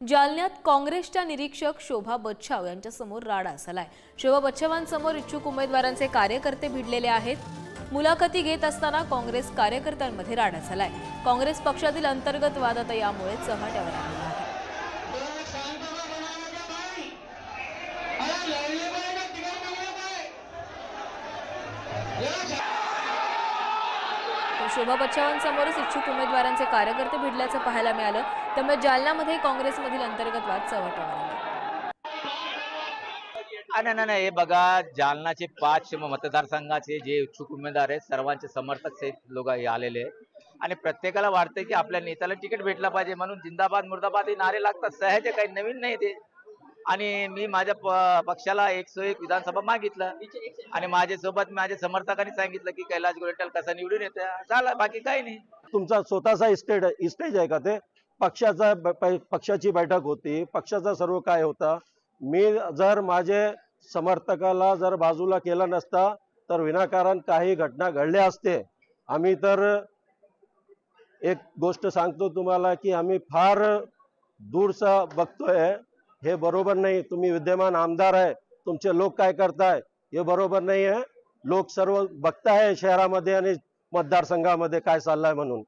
जालन्यात काँग्रेसच्या निरीक्षक शोभा बच्छाव यांच्या समोर राडा झालाय। शोभा बच्छावांसमोर इच्छुक उमेदवारांचे कार्यकर्ते भिडलेले आहेत। मुलाखती घेत असताना काँग्रेस कार्यकर्त्यांमध्ये राडा झालाय। काँग्रेस पक्षातील अंतर्गत वाद आता यामुळे चव्हाट्यावर आला आहे। शोभा बच्छावांसमोरच इच्छुक उमेदवारांचे कार्यकर्ते भिडल्याचं पाहायला मिळालं। त्यामुळे जालन्यामध्ये काँग्रेसमधील अंतर्गत वाद चव्हाट्यावर आला। नाही हे बघा, जालनाचे 5 मतदारसंघाचे जे इच्छुक उमेदवार आहेत सर्वांचे समर्थक सहित लोक आलेले आणि प्रत्येकाला वाटतं की आपल्या नेत्याला तिकीट भेटला पाहिजे, म्हणून जिंदाबाद मुर्दाबाद हे नारे लागतात। सहज काही नवीन नाही ते। आणि मी माझ्या पक्षाला 101 विधानसभा मागितलं आणि माझ्यासोबत माझ्या समर्थकांनी सांगितलं की कैलास गोरंट्याल कसा निवडून येते, झालं, बाकी काही नाही। तुमचा स्वतःचा स्टेज आहे का ते? पक्षाची बैठक होती, पक्षाचा सर्व काय होता। मी जर माझे समर्थकाला जर बाजूला केलं नसता तर विनाकारण काही घटना घडल्या असते। आम्ही तर एक गोष्ट सांगतो तुम्हाला की आम्ही फार दूरचा बघतोय, हे बरोबर नाही। तुम्ही विद्यमान आमदार आहे, तुमचे लोक काय करताय हे बरोबर नाही आहे। लोक सर्व बघताय शहरामध्ये आणि मतदारसंघामध्ये काय चाललंय म्हणून।